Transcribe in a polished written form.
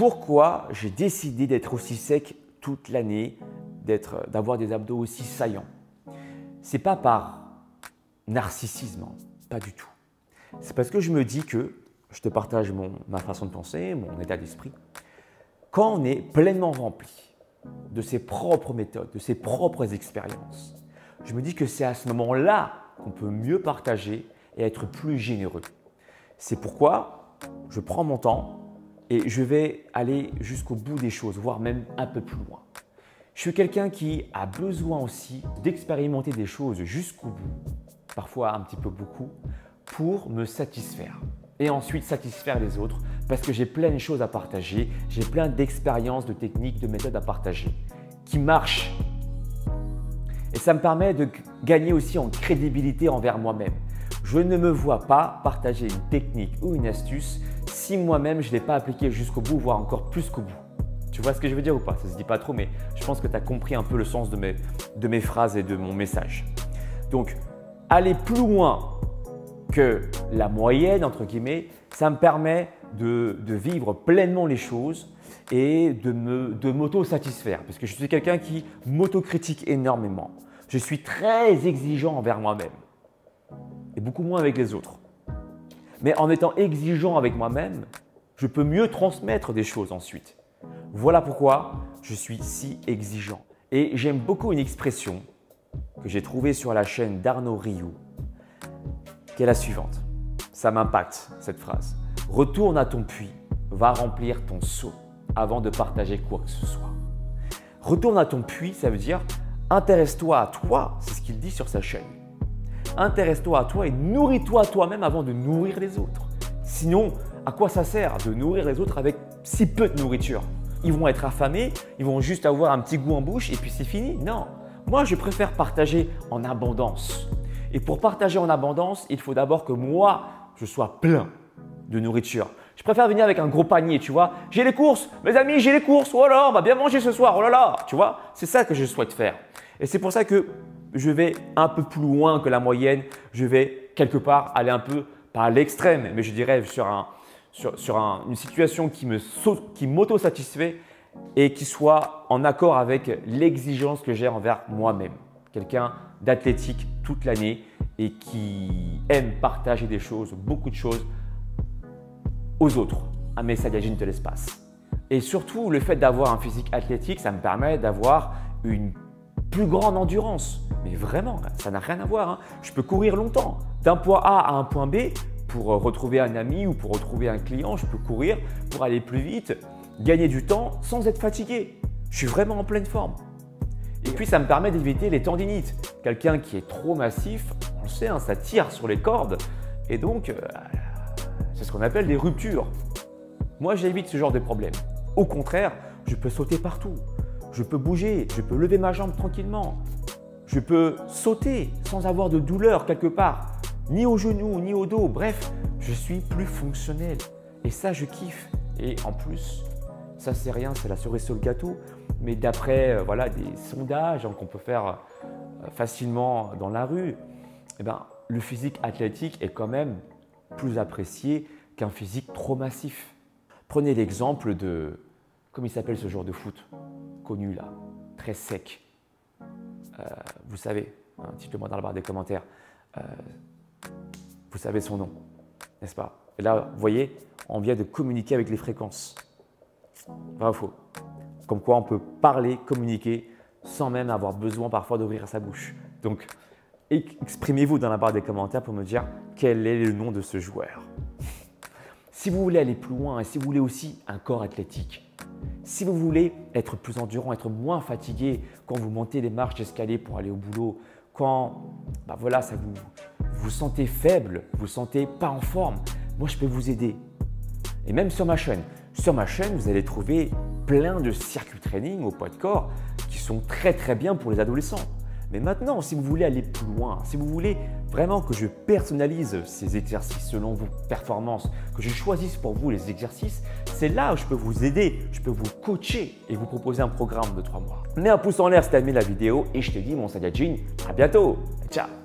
pourquoi j'ai décidé d'être aussi sec toute l'année, d'avoir des abdos aussi saillants. Ce n'est pas par narcissisme, hein, pas du tout. C'est parce que je me dis que, je te partage ma façon de penser, mon état d'esprit, quand on est pleinement rempli de ses propres méthodes, de ses propres expériences, je me dis que c'est à ce moment-là qu'on peut mieux partager et être plus généreux. C'est pourquoi je prends mon temps et je vais aller jusqu'au bout des choses, voire même un peu plus loin. Je suis quelqu'un qui a besoin aussi d'expérimenter des choses jusqu'au bout, parfois un petit peu beaucoup, pour me satisfaire. Et ensuite satisfaire les autres parce que j'ai plein de choses à partager, j'ai plein d'expériences, de techniques, de méthodes à partager qui marchent. Et ça me permet de gagner aussi en crédibilité envers moi-même. Je ne me vois pas partager une technique ou une astuce si moi-même je ne l'ai pas appliquée jusqu'au bout, voire encore plus qu'au bout. Tu vois ce que je veux dire ou pas? Ça ne se dit pas trop, mais je pense que tu as compris un peu le sens de mes phrases et de mon message. Donc, aller plus loin que la moyenne, entre guillemets, ça me permet de vivre pleinement les choses et de m'auto-satisfaire. Parce que je suis quelqu'un qui m'autocritique énormément. Je suis très exigeant envers moi-même et beaucoup moins avec les autres. Mais en étant exigeant avec moi-même, je peux mieux transmettre des choses ensuite. Voilà pourquoi je suis si exigeant. Et j'aime beaucoup une expression que j'ai trouvée sur la chaîne d'Arnaud Rioux, qui est la suivante. Ça m'impacte, cette phrase. Retourne à ton puits, va remplir ton seau avant de partager quoi que ce soit. Retourne à ton puits, ça veut dire intéresse-toi à toi, c'est ce qu'il dit sur sa chaîne. Intéresse-toi à toi et nourris-toi toi-même avant de nourrir les autres. Sinon, à quoi ça sert de nourrir les autres avec si peu de nourriture? Ils vont être affamés, ils vont juste avoir un petit goût en bouche et puis c'est fini. Non, moi je préfère partager en abondance. Et pour partager en abondance, il faut d'abord que moi, je sois plein de nourriture. Je préfère venir avec un gros panier, tu vois. J'ai les courses, mes amis, j'ai les courses. Oh là là, on va bien manger ce soir, oh là là. Tu vois, c'est ça que je souhaite faire. Et c'est pour ça que je vais un peu plus loin que la moyenne. Je vais quelque part aller un peu, pas à l'extrême, mais je dirais sur une situation qui m'auto-satisfait et qui soit en accord avec l'exigence que j'ai envers moi-même. Quelqu'un d'athlétique toute l'année et qui aime partager des choses, beaucoup de choses aux autres, à mes Saiyajins de l'espace. Et surtout, le fait d'avoir un physique athlétique, ça me permet d'avoir une plus grande endurance. Mais vraiment, ça n'a rien à voir, hein. Je peux courir longtemps, d'un point A à un point B, pour retrouver un ami ou pour retrouver un client, je peux courir pour aller plus vite, gagner du temps sans être fatigué. Je suis vraiment en pleine forme. Et puis, ça me permet d'éviter les tendinites. Quelqu'un qui est trop massif, on le sait, hein, ça tire sur les cordes et donc c'est ce qu'on appelle des ruptures. Moi, j'évite ce genre de problème. Au contraire, je peux sauter partout. Je peux bouger, je peux lever ma jambe tranquillement. Je peux sauter sans avoir de douleur quelque part, ni au genou, ni au dos. Bref, je suis plus fonctionnel. Et ça, je kiffe. Et en plus, ça c'est rien, c'est la cerise sur le gâteau. Mais d'après voilà, des sondages qu'on peut faire facilement dans la rue, eh ben, le physique athlétique est quand même plus apprécié qu'un physique trop massif. Prenez l'exemple de, comment il s'appelle ce joueur de foot connu là, très sec. Vous savez, hein, dites-le moi dans la barre des commentaires, vous savez son nom, n'est-ce pas? Et là, vous voyez, on vient de communiquer avec les fréquences. Vrai ou faux? Comme quoi on peut parler, communiquer sans même avoir besoin parfois d'ouvrir sa bouche. Donc, exprimez-vous dans la barre des commentaires pour me dire quel est le nom de ce joueur. Si vous voulez aller plus loin et si vous voulez aussi un corps athlétique, si vous voulez être plus endurant, être moins fatigué quand vous montez les marches d'escalier pour aller au boulot, quand voilà, vous vous sentez faible, vous ne vous sentez pas en forme, moi je peux vous aider. Et même sur ma chaîne. Sur ma chaîne, vous allez trouver plein de circuits training au poids de corps qui sont très très bien pour les adolescents. Mais maintenant, si vous voulez aller plus loin, si vous voulez vraiment que je personnalise ces exercices selon vos performances, que je choisisse pour vous les exercices, c'est là où je peux vous aider, je peux vous coacher et vous proposer un programme de 3 mois. Mets un pouce en l'air si tu as aimé la vidéo et je te dis mon Saiyajin, à bientôt, ciao.